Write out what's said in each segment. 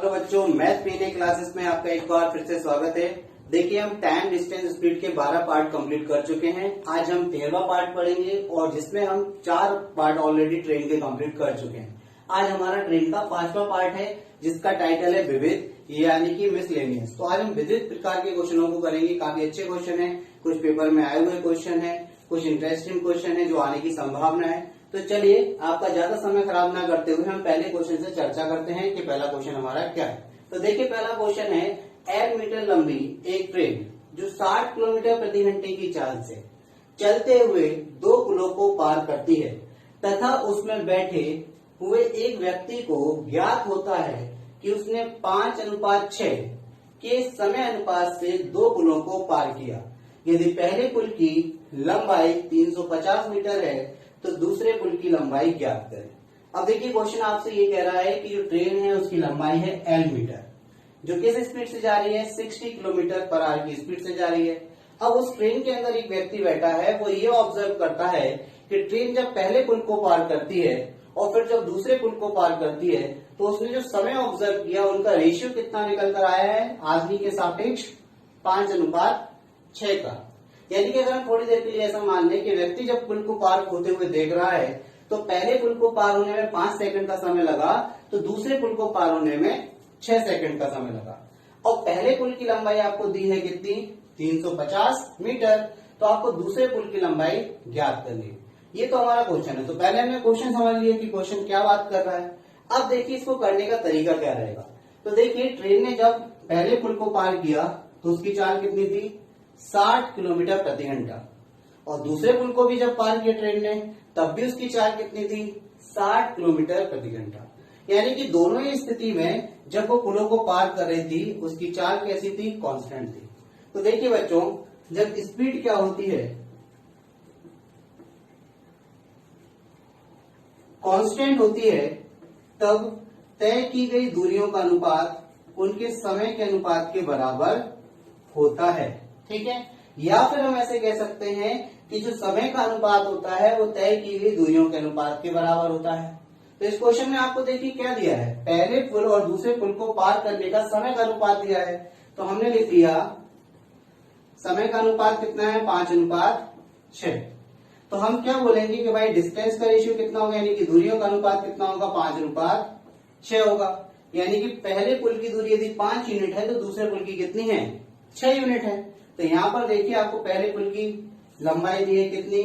तो बच्चों मैथ पीने क्लासेस में आपका एक बार फिर से स्वागत है। देखिए हम टाइम डिस्टेंस स्पीड के 12 पार्ट कंप्लीट कर चुके हैं। आज हम 13वां पार्ट पढ़ेंगे और जिसमें हम 4 पार्ट ऑलरेडी ट्रेन के कंप्लीट कर चुके हैं। आज हमारा ट्रेन का 5वां पार्ट है जिसका टाइटल है विविध यानी कि मिसलेनियस। तो आज हम विविध प्रकार के क्वेश्चनों को करेंगे। काफी अच्छे क्वेश्चन है, कुछ पेपर में आए हुए क्वेश्चन है, कुछ इंटरेस्टिंग क्वेश्चन है जो आने की संभावना है। तो चलिए आपका ज्यादा समय खराब ना करते हुए हम पहले क्वेश्चन से चर्चा करते हैं कि पहला क्वेश्चन हमारा क्या है। तो देखिए पहला क्वेश्चन है, 1 मीटर लंबी एक ट्रेन जो 60 किलोमीटर प्रति घंटे की चाल से चलते हुए 2 पुलों को पार करती है तथा उसमें बैठे हुए एक व्यक्ति को ज्ञात होता है कि उसने 5:6 के समय अनुपात से 2 पुलों को पार किया। यदि पहले पुल की लंबाई 350 मीटर है तो दूसरे पुल की लंबाई ज्ञात करें। अब देखिए क्वेश्चन आपसे ये कह रहा है कि जो ट्रेन है उसकी लंबाई है L मीटर, जो किस स्पीड से जा रही है 60 किलोमीटर पर आवर की स्पीड से जा रही है। अब उस ट्रेन के अंदर एक व्यक्ति बैठा है, वो ये ऑब्जर्व करता है कि ट्रेन जब पहले पुल को पार करती है और फिर जब दूसरे पुल को पार करती है तो उसने जो समय ऑब्जर्व किया उनका रेशियो कितना निकल कर आया है, आदमी के सापेक्ष 5:6 का। यानी कि अगर हम थोड़ी देर के लिए ऐसा मान लें कि व्यक्ति जब पुल को पार होते हुए देख रहा है तो पहले पुल को पार होने में 5 सेकंड का समय लगा तो दूसरे पुल को पार होने में 6 सेकंड का समय लगा। और पहले पुल की लंबाई आपको दी है कितनी, 350 मीटर। तो आपको दूसरे पुल की लंबाई ज्ञात करनी है। ये तो हमारा क्वेश्चन है। तो पहले हमने क्वेश्चन समझ लिया कि क्वेश्चन क्या बात कर रहा है। अब देखिए इसको करने का तरीका क्या रहेगा। तो देखिए ट्रेन ने जब पहले पुल को पार किया तो उसकी चाल कितनी थी, 60 किलोमीटर प्रति घंटा। और दूसरे पुल को भी जब पार किया ट्रेन ने तब भी उसकी चाल कितनी थी, 60 किलोमीटर प्रति घंटा। यानी कि दोनों ही स्थिति में जब वो पुलों को पार कर रही थी उसकी चाल कैसी थी, कांस्टेंट थी। तो देखिए बच्चों जब स्पीड क्या होती है, कांस्टेंट होती है, तब तय की गई दूरियों का अनुपात उनके समय के अनुपात के बराबर होता है। ठीक है, या फिर हम ऐसे कह सकते हैं कि जो समय का अनुपात होता है वो तय की गई दूरियों के अनुपात के बराबर होता है। तो इस क्वेश्चन में आपको देखिए क्या दिया है, पहले पुल और दूसरे पुल को पार करने का समय का अनुपात दिया है। तो हमने लिख दिया समय का अनुपात कितना है, 5:6। तो हम क्या बोलेंगे कि भाई डिस्टेंस का रेशियो कितना होगा, यानी कि दूरियों का अनुपात कितना होगा, 5:6 होगा। यानी कि पहले पुल की दूरी यदि 5 यूनिट है तो दूसरे पुल की कितनी है, 6 यूनिट है। तो यहाँ पर देखिए आपको पहले पुल की लंबाई दी है कितनी,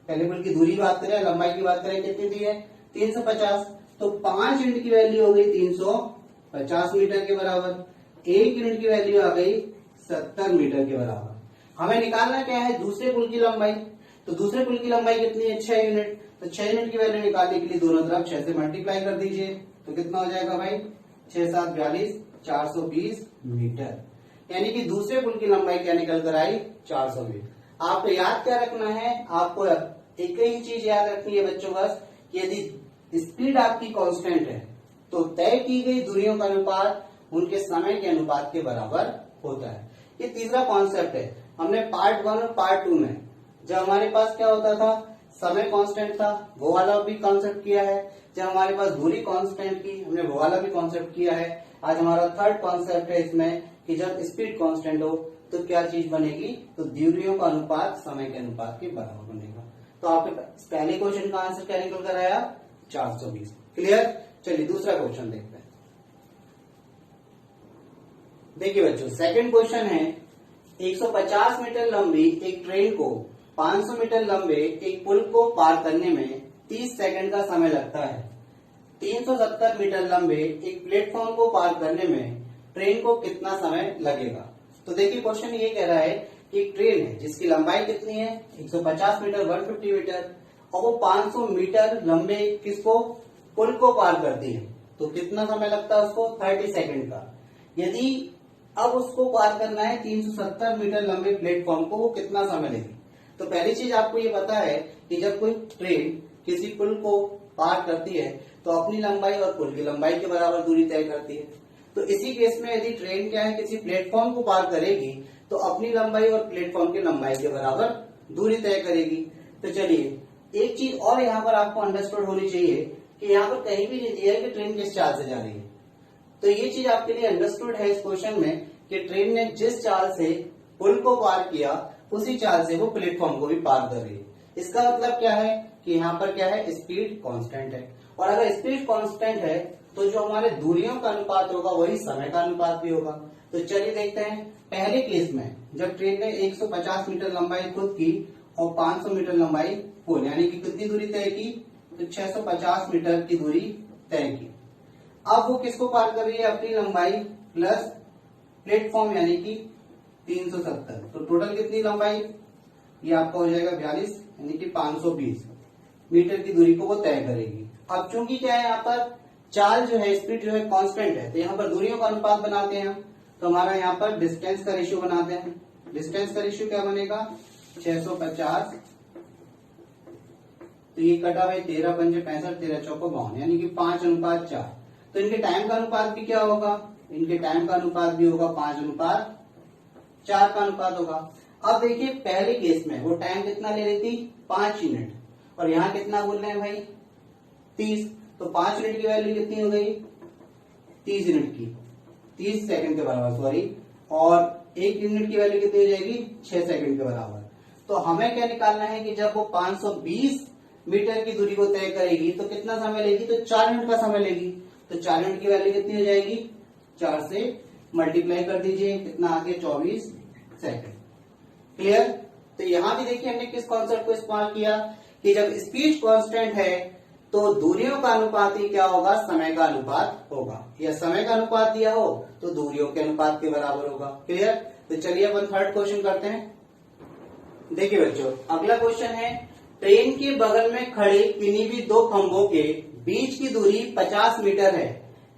पहले पुल की दूरी बात करें, लंबाई की बात करें कितनी दी है, 350। तो 5 यूनिट की वैल्यू हो गई 350 मीटर के बराबर, 1 यूनिट की वैल्यू आ गई 70 मीटर के बराबर। हमें निकालना क्या है, दूसरे पुल की लंबाई। तो दूसरे पुल की लंबाई कितनी है, 6 यूनिट। तो 6 यूनिट की वैल्यू निकालने के लिए दोनों तरफ 6 से मल्टीप्लाई कर दीजिए। तो कितना हो जाएगा भाई, 6 7 42, 420 मीटर। यानी कि दूसरे पुल की लंबाई क्या निकल कर आई, 420। आपको याद क्या रखना है, आपको एक ही चीज याद रखनी है बच्चों बस, कि यदि स्पीड आपकी कांस्टेंट है तो तय की गई दूरियों का अनुपात उनके समय के अनुपात के बराबर होता है। ये तीसरा कॉन्सेप्ट है। हमने पार्ट 1 और पार्ट 2 में जब हमारे पास क्या होता था, समय कांस्टेंट था, वो वाला भी कॉन्सेप्ट किया है। जब हमारे पास दूरी कांस्टेंट की, हमने वो वाला भी कॉन्सेप्ट किया है। आज हमारा थर्ड कॉन्सेप्ट है इसमें कि जब स्पीड कांस्टेंट हो तो क्या चीज बनेगी, तो दूरियों का अनुपात समय के अनुपात के बराबर बनेगा। तो आपके पहले क्वेश्चन का आंसर क्या निकल कर आया, 420। क्लियर। चलिए दूसरा क्वेश्चन देखते हैं। देखिए बच्चों सेकंड क्वेश्चन है, 150 मीटर लंबी एक ट्रेन को 500 मीटर लंबे एक पुल को पार करने में 30 सेकंड का समय लगता है। 370 मीटर लंबे एक प्लेटफॉर्म को पार करने में ट्रेन को कितना समय लगेगा। तो देखिए क्वेश्चन ये कह रहा है कि एक ट्रेन है जिसकी लंबाई कितनी है, 150 मीटर, 150 मीटर, और वो 500 मीटर लंबे किसको, पुल को पार करती है। तो कितना समय लगता है उसको, 30 सेकंड का। यदि अब उसको पार करना है 370 मीटर लंबे प्लेटफॉर्म को, वो कितना समय लेगी। तो पहली चीज आपको ये पता है कि जब कोई ट्रेन किसी पुल को पार करती है तो अपनी लंबाई और पुल की लंबाई के बराबर दूरी तय करती है। तो इसी केस में यदि ट्रेन क्या है किसी प्लेटफॉर्म को पार करेगी तो अपनी लंबाई और प्लेटफॉर्म की लंबाई के बराबर दूरी तय करेगी। तो चलिए एक चीज और यहाँ पर आपको अंडरस्टूड होनी चाहिए कि यहाँ पर कहीं भी नहीं दिया है कि ट्रेन किस चाल से जा रही है। तो ये चीज आपके लिए अंडरस्टूड है इस क्वेश्चन में कि ट्रेन ने जिस चाल से पुल को पार किया उसी चाल से वो प्लेटफॉर्म को भी पार कर रही है। इसका मतलब क्या है कि यहाँ पर क्या है, स्पीड कांस्टेंट है। और अगर स्पीड कांस्टेंट है तो जो हमारे दूरियों का अनुपात होगा वही समय का अनुपात भी होगा। तो चलिए देखते हैं, पहले केस में जब ट्रेन ने 150 मीटर लंबाई खुद की और 500 मीटर लंबाई पुल, यानी कि कितनी दूरी तय की, तो 650 मीटर की दूरी तय की। अब वो किसको पार कर रही है, अपनी लंबाई प्लस प्लेटफॉर्म यानी कि 370। तो टोटल कितनी लंबाई, ये आपका हो जाएगा 42 यानी कि 520 मीटर की दूरी को वो तय करेगी। अब चूंकि क्या है, यहाँ पर चाल जो है, स्पीड जो है कांस्टेंट है, तो यहाँ पर दूरियों का अनुपात बनाते हैं हम। तो हमारा यहाँ पर डिस्टेंस का रेशियो बनाते हैं। डिस्टेंस का रेशियो क्या बनेगा, 650, तो ये कटा हुआ 13 पंजे 65, 13 चौको 52 यानी कि 5:4। तो इनके टाइम का अनुपात भी क्या होगा, इनके टाइम का अनुपात भी होगा 5:4 का अनुपात होगा। अब देखिए पहले केस में वो टाइम कितना ले रही थी, 5 मिनट, और यहाँ कितना बोल रहे हैं भाई, 30। तो 5 मिनट की वैल्यू कितनी हो गई, 30 मिनट की, 30 सेकंड के बराबर, सॉरी, और 1 मिनट की वैल्यू कितनी हो जाएगी, 6 सेकंड के बराबर। तो हमें क्या निकालना है कि जब वो 520 मीटर की दूरी को तय करेगी तो कितना समय लेगी, तो 4 मिनट का समय लेगी। तो 4 मिनट की वैल्यू कितनी हो जाएगी, 4 से मल्टीप्लाई कर दीजिए, कितना आ गया, 24 सेकंड। क्लियर। तो यहां भी देखिए हमने किस कॉन्सेप्ट को इस्तेमाल किया कि जब स्पीड कांस्टेंट है तो दूरियों का अनुपात ही क्या होगा, समय का अनुपात होगा, या समय का अनुपात दिया हो तो दूरियों के अनुपात के बराबर होगा। क्लियर। तो चलिए अपन थर्ड क्वेश्चन करते हैं। देखिए बच्चों, अगला क्वेश्चन है, ट्रेन के बगल में खड़े किन्हीं भी दो खंभों के बीच की दूरी 50 मीटर है।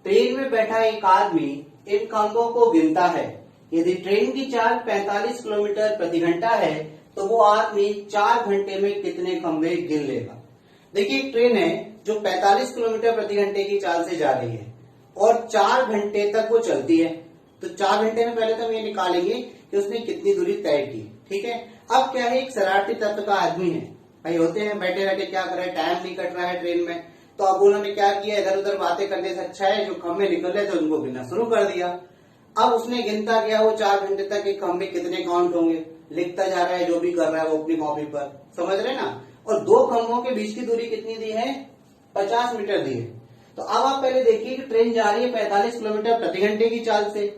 ट्रेन में बैठा एक आदमी इन खंभों को गिनता है। यदि ट्रेन की चाल 45 किलोमीटर प्रति घंटा है तो वो आदमी 4 घंटे में कितने खंभे गिन लेगा। देखिए एक ट्रेन है जो 45 किलोमीटर प्रति घंटे की चाल से जा रही है और 4 घंटे तक वो चलती है। तो 4 घंटे में पहले तो हम ये निकालेंगे कि उसने कितनी दूरी तय की। ठीक है। अब क्या है, एक शरारती तत्व का आदमी है भाई, होते हैं बैठे बैठे क्या कर रहे हैं, टाइम नहीं कट रहा है ट्रेन में, तो अब उन्होंने क्या किया, इधर उधर बातें करने से अच्छा है जो खंभे निकल रहे थे उनको गिनना शुरू कर दिया। अब उसने गिनता गया, वो 4 घंटे तक के खंभे कितने काउंट होंगे, लिखता जा रहा है, जो भी कर रहा है वो अपनी कॉपी पर, समझ रहे ना। और दो खंभों के बीच की दूरी कितनी दी है, 50 मीटर दी है। तो अब आप पहले देखिए कि ट्रेन जा रही है 45 किलोमीटर प्रति घंटे की चाल से,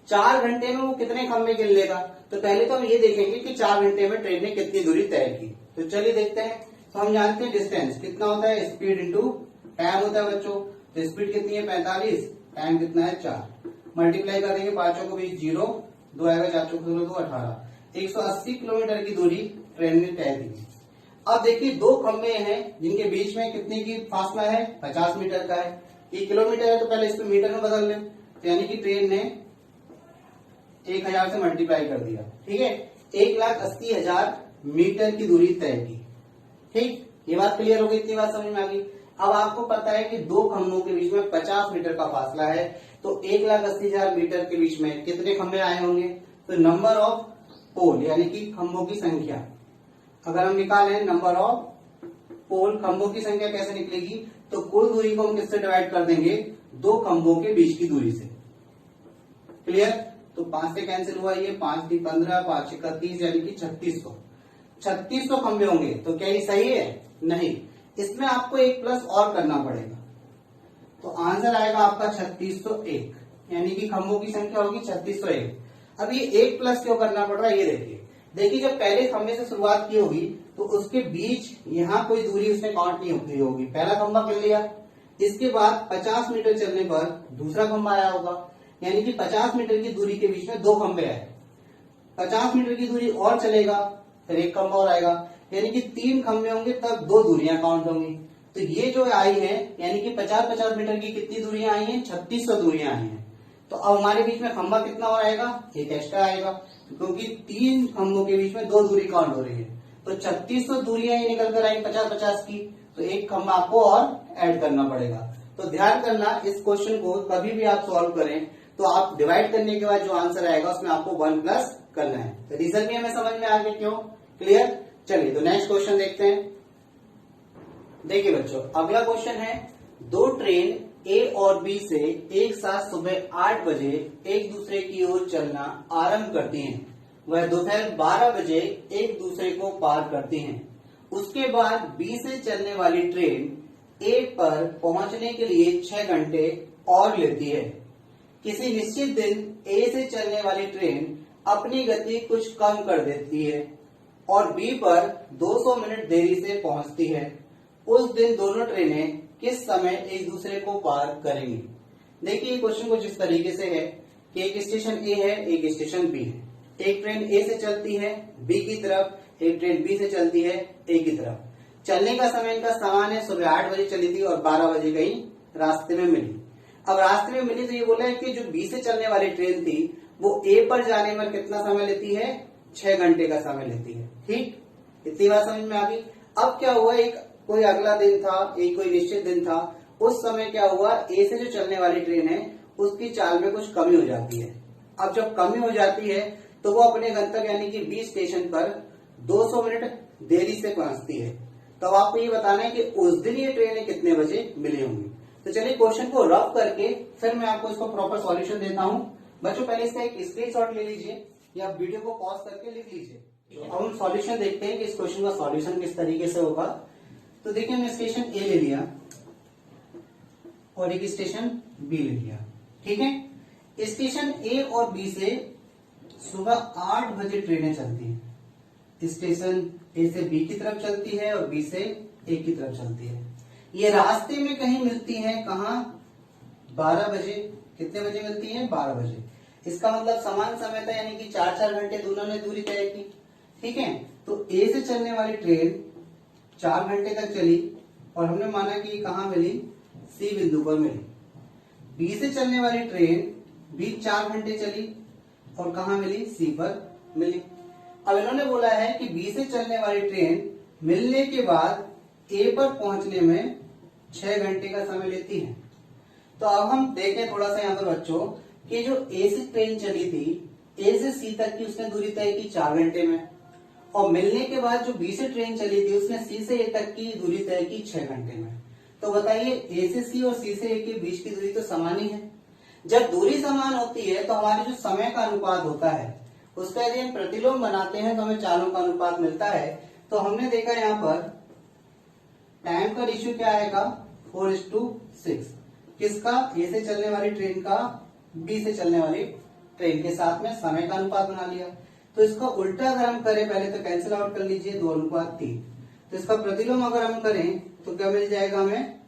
4 घंटे में वो कितने खंभे गिन लेगा। तो पहले तो हम ये देखेंगे कि 4 घंटे में ट्रेन ने कितनी दूरी तय की। तो चलिए देखते हैं। तो हम जानते हैं डिस्टेंस कितना होता है, स्पीड इंटू टाइम होता है बच्चों। तो स्पीड कितनी है 45, टाइम कितना है 4, मल्टीप्लाई कर देंगे, 5 को बीच 0, 2 आएगा, 4 चौक 2 18, 180 किलोमीटर की दूरी ट्रेन ने तय की। अब देखिए दो खंभे हैं जिनके बीच में कितने की फासला है, 50 मीटर का है। ये किलोमीटर है तो पहले इसको मीटर में बदल लें, तो यानी कि ट्रेन ने 1000 से मल्टीप्लाई कर दिया। ठीक है, 1,80,000 मीटर की दूरी तय की। ठीक, ये बात क्लियर हो गई, इतनी बात समझ में आ गई। अब आपको पता है कि दो खंभों के बीच में 50 मीटर का फासला है, तो 1,80,000 मीटर के बीच में कितने खंभे आए होंगे, तो नंबर ऑफ पोल यानी कि खंभों की संख्या, अगर हम निकालें नंबर ऑफ पोल, खंभों की संख्या कैसे निकलेगी, तो कुल दूरी को हम किससे डिवाइड कर देंगे, दो खंभों के बीच की दूरी से। क्लियर। तो 5 से कैंसिल हुआ, ये 5 × 15, 5 × 31 यानी कि 3600 खंभे होंगे। तो क्या ये सही है, नहीं, इसमें आपको एक प्लस और करना पड़ेगा। तो आंसर आएगा आपका 3601, यानी कि खंभों की संख्या होगी 3601। अब ये एक प्लस क्यों करना पड़ रहा है, ये देखिए जब पहले खंभे से शुरुआत की होगी तो उसके बीच यहाँ कोई दूरी उसने काउंट नहीं की होगी, पहला खंभा कर लिया, इसके बाद 50 मीटर चलने पर दूसरा खंभा आया होगा, यानी कि 50 मीटर की दूरी के बीच में दो खंभे आए, 50 मीटर की दूरी और चलेगा फिर एक खंभा और आएगा, यानी कि 3 खंभे होंगे तब 2 दूरियां काउंट होंगी। तो ये जो आई है यानी कि 50-50 मीटर की कितनी दूरियां आई हैं, 3600 दूरियां आई हैं। तो अब हमारे बीच में खंभा कितना और आएगा, एक एक्स्ट्रा आएगा, क्योंकि 3 खंभों के बीच में 2 दूरी काउंट हो रही है। तो 3600 दूरियां ही निकल कर आई 50-50 की, तो एक खंभा आपको और ऐड करना पड़ेगा। तो ध्यान करना, इस क्वेश्चन को कभी भी आप सॉल्व करें तो आप डिवाइड करने के बाद जो आंसर आएगा उसमें आपको 1 प्लस करना है। तो रीजन भी हमें समझ में आ गया क्यों। क्लियर। चलिए तो नेक्स्ट क्वेश्चन देखते हैं। देखिए बच्चों, अगला क्वेश्चन है, दो ट्रेन ए और बी से एक साथ सुबह 8 बजे एक दूसरे की ओर चलना आरंभ करती हैं, वह दोपहर 12 बजे एक दूसरे को पार करती हैं। उसके बाद बी से चलने वाली ट्रेन ए पर पहुंचने के लिए 6 घंटे और लेती है। किसी निश्चित दिन ए से चलने वाली ट्रेन अपनी गति कुछ कम कर देती है और बी पर 200 मिनट देरी से पहुंचती है। उस दिन दोनों ट्रेनें किस समय एक दूसरे को पार करेंगी। देखिए क्वेश्चन कुछ इस तरीके से है कि एक स्टेशन ए है, एक स्टेशन बी है। एक ट्रेन ए से चलती है बी की तरफ, एक ट्रेन बी से चलती है ए की तरफ। चलने का समय इनका समान है, सुबह 8 बजे चली थी और 12 बजे कहीं रास्ते में मिली। अब रास्ते में मिली तो ये बोला है कि जो बी से चलने वाली ट्रेन थी वो ए पर जाने में कितना समय लेती है, 6 घंटे का समय लेती है। ठीक, इतनी बात समझ में आ गई। अब क्या हुआ, एक कोई अगला दिन था, एक कोई निश्चित दिन था, उस समय क्या हुआ, ए से जो चलने वाली ट्रेन है उसकी चाल में कुछ कमी हो जाती है। अब जब कमी हो जाती है तो वो अपने गंतव्य यानी कि बी स्टेशन पर 200 मिनट देरी से पहुंचती है। तो आपको ये बताना है कि उस दिन ये ट्रेनें कितने बजे मिली होंगी। तो चलिए क्वेश्चन को रफ करके फिर मैं आपको इसको प्रॉपर सॉल्यूशन देता हूं। बच्चों पहले इसका एक स्क्रीनशॉट ले लीजिए या वीडियो को पॉज करके लिख लीजिए। अब हम सॉल्यूशन देखते हैं कि इस क्वेश्चन का सॉल्यूशन किस तरीके से होगा। तो देखिए हमने स्टेशन ए ले लिया और एक स्टेशन बी ले लिया। ठीक है, स्टेशन ए और बी से सुबह 8 बजे ट्रेनें चलती हैं। स्टेशन ए से बी की तरफ चलती है और बी से ए की तरफ चलती है। ये रास्ते में कहीं मिलती है, कहाँ, 12 बजे। कितने बजे मिलती है, 12 बजे। इसका मतलब समान समय था, यानी कि 4-4 घंटे दोनों ने दूरी तय की। ठीक है, तो ए से चलने वाली ट्रेन 4 घंटे तक चली और हमने माना कि कहाँ मिली, सी बिंदु पर मिली। बी से चलने वाली ट्रेन भी 4 घंटे चली और कहाँ मिली, सी पर मिली। अब इन्होंने बोला है कि बी से चलने वाली ट्रेन मिलने के बाद ए पर पहुंचने में 6 घंटे का समय लेती है। तो अब हम देखें थोड़ा सा यहाँ पर बच्चों कि जो ए से ट्रेन चली थी, ए से सी तक की उसने दूरी तय की 4 घंटे में, और मिलने के बाद जो बी से ट्रेन चली थी उसने सी से ए तक की दूरी तय की 6 घंटे में। तो बताइए ए से सी और सी से ए के बीच की दूरी तो समान ही है। जब दूरी समान होती है तो हमारे जो समय का अनुपात होता है उसका यदि हम प्रतिलोम बनाते हैं तो हमें चालों का अनुपात मिलता है। तो हमने देखा यहाँ पर टाइम का रेशियो क्या आएगा, 4:6। किसका, ए से चलने वाली ट्रेन का बी से चलने वाली ट्रेन के साथ में समय का अनुपात बना लिया। तो इसका उल्टा अगर हम करें, पहले तो कैंसिल आउट कर लीजिए, 2:3। तो इसका प्रतिलोम अगर हम करें तो क्या मिल जाएगा हमें,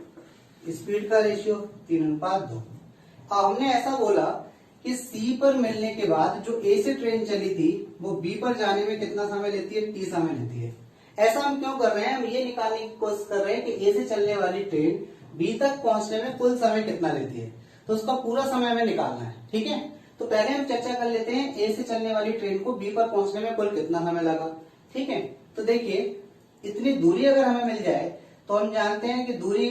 स्पीड का रेशियो 3:2। अब हमने ऐसा बोला कि सी पर मिलने के बाद जो ए से ट्रेन चली थी वो बी पर जाने में कितना समय लेती है, टी समय लेती है। ऐसा हम क्यों कर रहे हैं, हम ये निकालने की कोशिश कर रहे हैं कि ए से चलने वाली ट्रेन बी तक पहुंचने में कुल समय कितना लेती है। तो उसका पूरा समय हमें निकालना है। ठीक है, तो पहले हम चर्चा कर लेते हैं ए से चलने वाली ट्रेन को बी पर पहुंचने में कुल कितना समय लगा। ठीक है, तो देखिए इतनी दूरी अगर हमें मिल जाए तो हम जानते हैं कि दूरी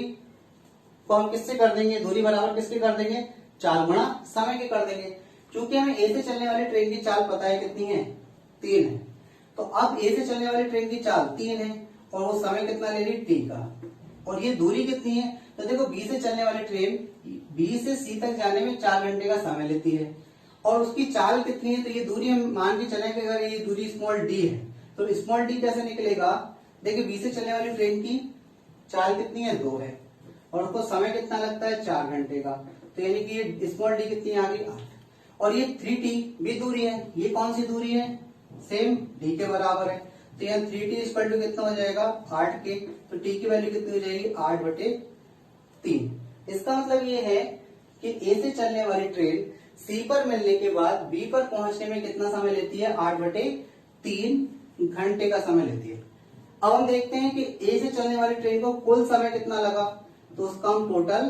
को हम किससे कर देंगे, दूरी बराबर किसके कर देंगे, चाल गुणा समय के कर देंगे। क्योंकि हमें ए से चलने वाली ट्रेन की चाल पता है कितनी है, 3 है। तो अब ए से चलने वाली ट्रेन की चाल 3 है और वो समय कितना ले रही, टी का, और ये दूरी कितनी है। तो देखो बी से चलने वाली ट्रेन बी से सी तक जाने में 4 घंटे का समय लेती है और उसकी चाल कितनी है, तो ये दूरी हम मान के चले कि अगर ये दूरी स्मॉल डी है तो स्मॉल डी कैसे निकलेगा। देखिए बी से चलने वाली ट्रेन की चाल कितनी है, 2 है और उसको समय कितना लगता है, 4 घंटे का। तो यानी कि ये स्मॉल डी कितनी आ गई, 8। और ये 3t भी दूरी है, ये कौन सी दूरी है, सेम डी के बराबर है। तो यहाँ 3t इक्वल टू कितना हो जाएगा, 8 के। तो टी की वैल्यू कितनी हो जाएगी, 8/3। इसका मतलब ये है कि ए से चलने वाली ट्रेन सी पर मिलने के बाद बी पर पहुंचने में कितना समय लेती है, 8/3 घंटे का समय लेती है। अब हम देखते हैं कि ए से चलने वाली ट्रेन को कुल समय कितना लगा, तो उसका हम टोटल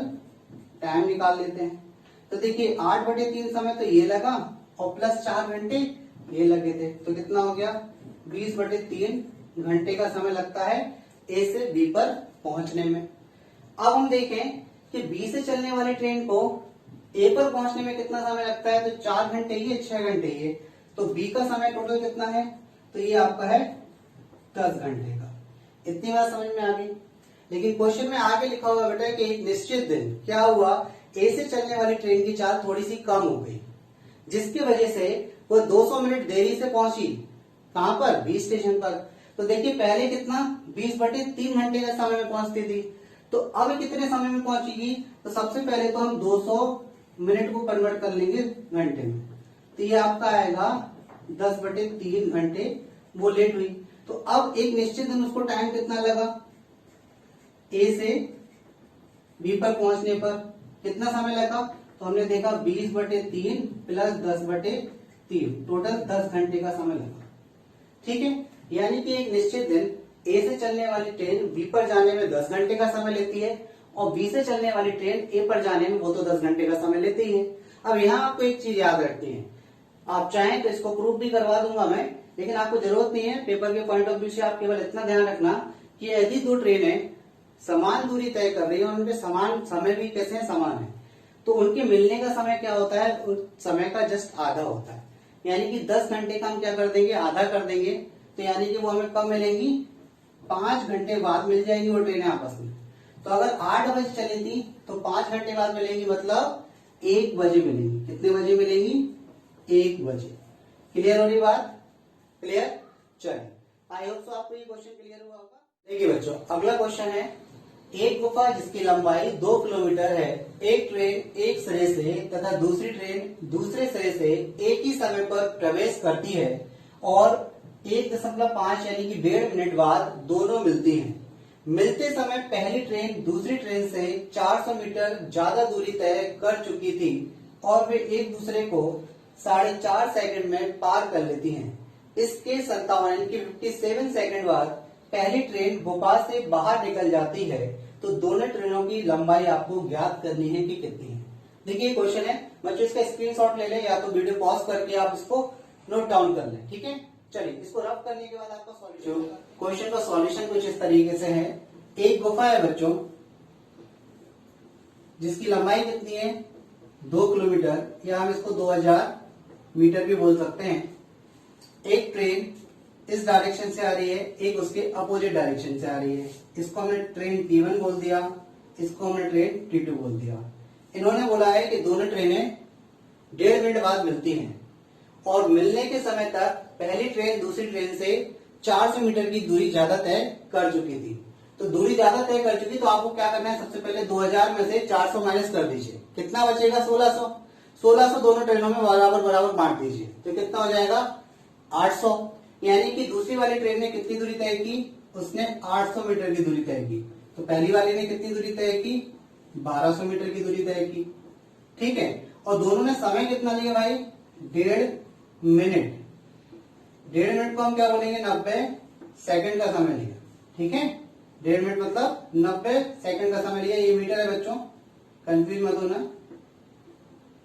टाइम निकाल लेते हैं। तो देखिए 8/3 समय तो ये लगा और प्लस 4 घंटे ये लगे थे, तो कितना हो गया, 20/3 घंटे का समय लगता है ए से बी पर पहुंचने में। अब हम देखें कि बी से चलने वाली ट्रेन को ए पर पहुंचने में कितना समय लगता है, तो 4 घंटे ये, 6 घंटे ये, तो बी का समय टोटल कितना है, तो ये आपका है 10 घंटे का। इतनी बात समझ में आ गई। लेकिन क्वेश्चन में आगे लिखा हुआ बेटा कि एक निश्चित दिन क्या हुआ, ए से चलने वाली ट्रेन की चाल थोड़ी सी कम हो गई, जिसकी वजह से वो 200 मिनट देरी से पहुंची। कहां पर? बी स्टेशन पर। तो देखिए पहले कितना 20/3 घंटे का समय में पहुंचती थी, तो अब कितने समय में पहुंचेगी? तो सबसे पहले तो हम 200 मिनट को कन्वर्ट कर लेंगे घंटे में, तो ये आपका आएगा 10/3 घंटे वो लेट हुई। तो अब एक निश्चित दिन उसको टाइम कितना लगा, ए से बी पर पहुंचने पर कितना समय लगा? तो हमने देखा 20/3 प्लस 10/3, टोटल 10 घंटे का समय लगा। ठीक है, यानी कि एक निश्चित दिन ए से चलने वाली ट्रेन बी पर जाने में 10 घंटे का समय लेती है और बी से चलने वाली ट्रेन ए पर जाने में वो तो 10 घंटे का समय लेती है। अब यहाँ आपको एक चीज याद रखनी है, आप चाहें तो इसको प्रूफ भी करवा दूंगा मैं, लेकिन आपको जरूरत नहीं है। पेपर के पॉइंट ऑफ व्यू से आप केवल इतना ध्यान रखना कि यदि दो ट्रेनें समान दूरी तय कर रही है और उनके समान समय भी कैसे हैं, समान है, तो उनके मिलने का समय क्या होता है? उस समय का जस्ट आधा होता है। यानी कि 10 घंटे का हम क्या कर देंगे, आधा कर देंगे, तो यानी कि वो हमें कब मिलेंगी? 5 घंटे बाद मिल जाएंगी वो ट्रेनें आपस में। तो अगर 8 बजे चली थी तो 5 घंटे बाद मिलेंगी, मतलब 1 बजे मिलेंगी। कितने बजे मिलेंगी? 1 बजे। क्लियर हो रही बात? क्लियर? चलिए, आई होप सो आपको ये क्वेश्चन क्लियर हुआ होगा। देखिए बच्चों, अगला क्वेश्चन है, एक गुफा जिसकी लंबाई 2 किलोमीटर है, एक ट्रेन एक सिरे से तथा दूसरी ट्रेन दूसरे सिरे से एक ही समय पर प्रवेश करती है और 1.5 यानी कि 1.5 मिनट बाद दोनों मिलती हैं। मिलते समय पहली ट्रेन दूसरी ट्रेन से 400 मीटर ज्यादा दूरी तय कर चुकी थी और वे एक दूसरे को 4.5 सेकंड में पार कर लेती हैं। इसके 57 सेकंड बाद पहली ट्रेन भोपाल से बाहर निकल जाती है, तो दोनों ट्रेनों की लंबाई आपको ज्ञात करनी है कि कितनी है। देखिए क्वेश्चन है बच्चों, इसका स्क्रीनशॉट ले लें या तो वीडियो पॉज करके आप इसको नोट डाउन कर लें। ठीक है, चलिए इसको रफ करने के बाद आपका सॉल्यूशन, क्वेश्चन का सॉल्यूशन कुछ इस तरीके से है। एक गुफा है बच्चों जिसकी लंबाई कितनी है? 2 किलोमीटर, या हम इसको 2000 मीटर भी बोल सकते हैं। एक ट्रेन इस डायरेक्शन से आ रही है, एक उसके अपोजिट डायरेक्शन से आ रही है। इसको हमने ट्रेन T1 बोल दिया, इसको हमने ट्रेन T2 बोल दिया। इन्होंने बोला है कि दोनों ट्रेनें 1.5 मिनट बाद मिलती हैं और मिलने के समय तक पहली ट्रेन दूसरी ट्रेन से 400 मीटर की दूरी ज्यादा तय कर चुकी थी। तो दूरी ज्यादा तय कर चुकी, तो आपको क्या करना है? सबसे पहले 2000 में से 400 माइनस कर दीजिए, कितना बचेगा? 1600। 1600 दोनों ट्रेनों में बराबर बराबर बांट दीजिए, तो कितना हो जाएगा? 800। यानी कि दूसरी वाली ट्रेन ने कितनी दूरी तय की? उसने 800 मीटर की दूरी तय की। तो पहली वाली ने कितनी दूरी तय की? 1200 मीटर की दूरी तय की। ठीक है, और दोनों ने समय कितना लिया भाई? 1.5 मिनट। 1.5 मिनट को हम क्या बोलेंगे? 90 सेकंड का समय लिया। ठीक है, 1.5 मिनट मतलब 90 सेकंड का समय लिया। ये मीटर है बच्चों, कंफ्यूज मत होना,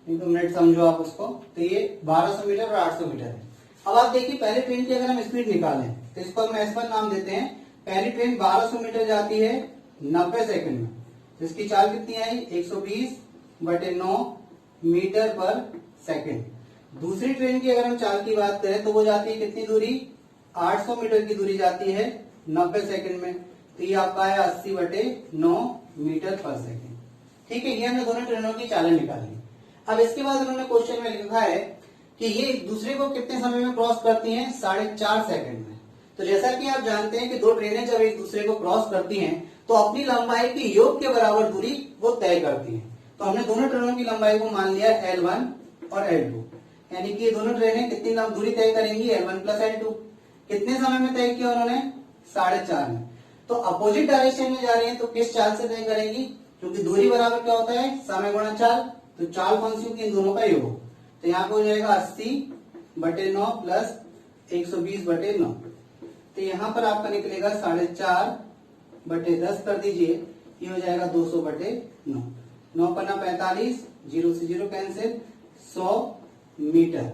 नहीं तो मिनट समझो आप उसको। तो ये 1200 मीटर और 800 मीटर है। अब आप देखिए पहले ट्रेन की अगर हम स्पीड निकालें तो इसको हम S1 नाम देते हैं। पहली ट्रेन 1200 मीटर जाती है 90 सेकंड में, तो इसकी चाल कितनी आई? 120/9 मीटर पर सेकंड। दूसरी ट्रेन की अगर हम चाल की बात करें तो वो जाती है कितनी दूरी? 800 मीटर की दूरी जाती है 90 सेकंड में, तो ये आपका है 80/9 मीटर पर सेकंड। ठीक है, ये हमने दोनों ट्रेनों की चालें निकाली। अब इसके बाद उन्होंने क्वेश्चन में लिखा है कि ये एक दूसरे को कितने समय में क्रॉस करती हैं? 4.5 सेकंड में। तो जैसा कि आप जानते हैं कि दो ट्रेनें जब एक दूसरे को क्रॉस करती हैं तो अपनी लंबाई की योग के बराबर दूरी वो तय करती हैं। तो हमने दोनों ट्रेनों की लंबाई को मान लिया L1 और L2, यानी कि ये दोनों ट्रेनें कितनी दूरी तय करेंगी? L1 plus L2। कितने समय में तय किया उन्होंने? 4.5 में। तो अपोजिट डायरेक्शन में जा रही है तो किस चाल से तय करेंगी? क्योंकि दूरी बराबर क्या होता है? समय गुणा चाल। तो चाल कौन सी होगी? इन दोनों का योग। तो यहाँ पे हो जाएगा 80/9 प्लस 120/9। तो यहाँ पर आपका निकलेगा 4.5/10 कर दीजिए, ये हो जाएगा 200/9। 9 पन्ना 45, 0 से 0 कैंसिल, 100 मीटर।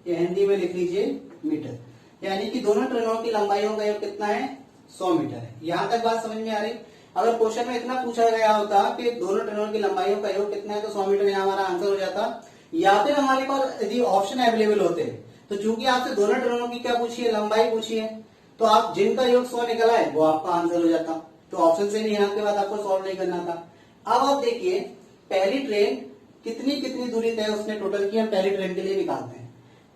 ये हिंदी में लिख लीजिए मीटर। यानी कि दोनों ट्रेनों की लंबाइयों का योग कितना है? 100 मीटर है। यहां तक बात समझ में आ रही? अगर क्वेश्चन में इतना पूछा गया होता कि दोनों ट्रेनों की लंबाइयों का योग कितना है तो 100 मीटर यहाँ हमारा आंसर हो जाता। या फिर हमारे पास यदि ऑप्शन अवेलेबल होते तो चूंकि आपसे दोनों ट्रेनों की क्या पूछी है? लंबाई पूछी है, तो आप जिनका योग 100 निकला है वो आपका आंसर हो जाता। तो ऑप्शन से यहाँ के बाद आपको सॉल्व नहीं करना था। अब आप देखिए पहली ट्रेन कितनी कितनी दूरी तय उसने टोटल की, हम पहली ट्रेन के लिए निकालते हैं।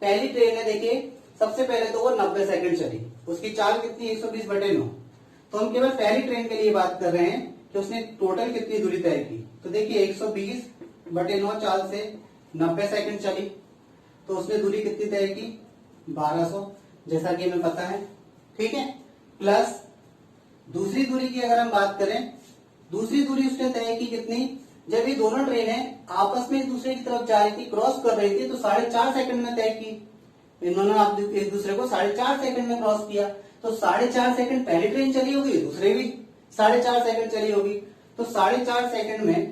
पहली ट्रेन है देखिए सबसे पहले तो वो 90 सेकंड चली, उसकी चाल कितनी 120/9। तो हम केवल पहली ट्रेन के लिए बात कर रहे हैं कि उसने टोटल कितनी दूरी तय की। तो देखिए 120/9 चाल से 90 सेकंड चली, तो उसने दूरी कितनी तय की 1200, जैसा कि हमें पता है, ठीक है। प्लस दूसरी दूरी की अगर हम बात करें, दूसरी दूरी उसने तय की कितनी, जब ये दोनों ट्रेनें आपस में एक दूसरे की तरफ जा रही थी, क्रॉस कर रही थी, तो 4.5 सेकंड में तय की। इन्होंने आप एक दूसरे को 4.5 सेकंड में क्रॉस किया, तो 4.5 सेकंड पहली ट्रेन चली होगी, दूसरे भी 4.5 सेकंड चली होगी। तो 4.5 सेकंड में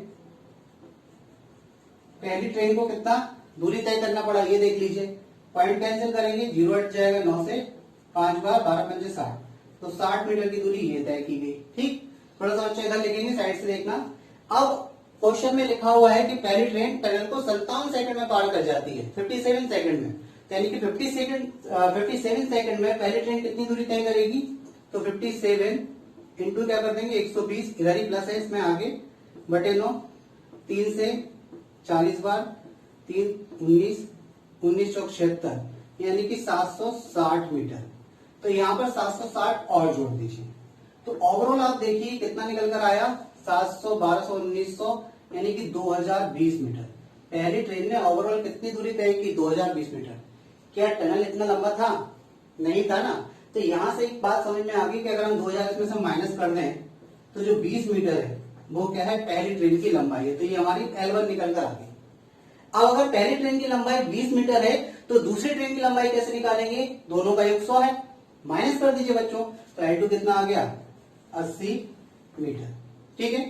पहली ट्रेन को कितना दूरी तय करना पड़ा ये देख लीजिए। पॉइंट कैंसिल करेंगे, 0 हट जाएगा, 9 से 5 बार 12 पंजे 60, तो 60 मीटर की दूरी ये तय की गई। ठीक, थोड़ा सा अच्छा इधर लिखेंगे, साइड से देखना। अब क्वेश्चन में लिखा हुआ है कि पहली ट्रेन टनल को 57 सेकंड में पार कर जाती है, 57 सेकंड में, यानी कि 57 सेकंड में पहली ट्रेन कितनी दूरी तय करेगी। तो 57 इंटू क्या कर देंगे 120, इधर ही प्लस है इसमें आगे, बटे 9, 3 से 40 बार, 3 19, 19 चौक 76, यानी कि 760 मीटर। तो यहाँ पर 760 और जोड़ दीजिए, तो ओवरऑल आप देखिए कितना निकल कर आया 700, 1200, 1900, यानी कि 2020 मीटर। पहली ट्रेन ने ओवरऑल कितनी दूरी तय की 2020 मीटर। क्या टनल इतना लंबा था? नहीं था ना। तो यहां से एक बात समझ में आ गई कि अगर हम 2000 इसमें से माइनस कर दें तो जो 20 मीटर है वो क्या है, पहली ट्रेन की लंबाई है। तो ये हमारी L1 निकल कर आ गई। अब अगर पहली ट्रेन की लंबाई 20 मीटर है तो दूसरी ट्रेन की लंबाई कैसे निकालेंगे, दोनों का योग 100 है, माइनस कर दीजिए बच्चों। तो L2 कितना आ गया 80 मीटर। ठीक है,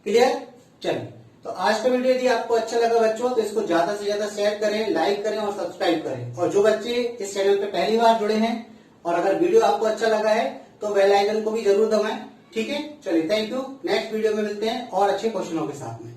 क्लियर। चलिए, तो आज का वीडियो यदि आपको अच्छा लगा बच्चों तो इसको ज्यादा से ज्यादा शेयर करें, लाइक करें और सब्सक्राइब करें। और जो बच्चे इस चैनल पे पहली बार जुड़े हैं और अगर वीडियो आपको अच्छा लगा है तो बेल आइकन को भी जरूर दबाएं। ठीक है, चलिए, थैंक यू। नेक्स्ट वीडियो में मिलते हैं और अच्छे क्वेश्चनों के साथ में।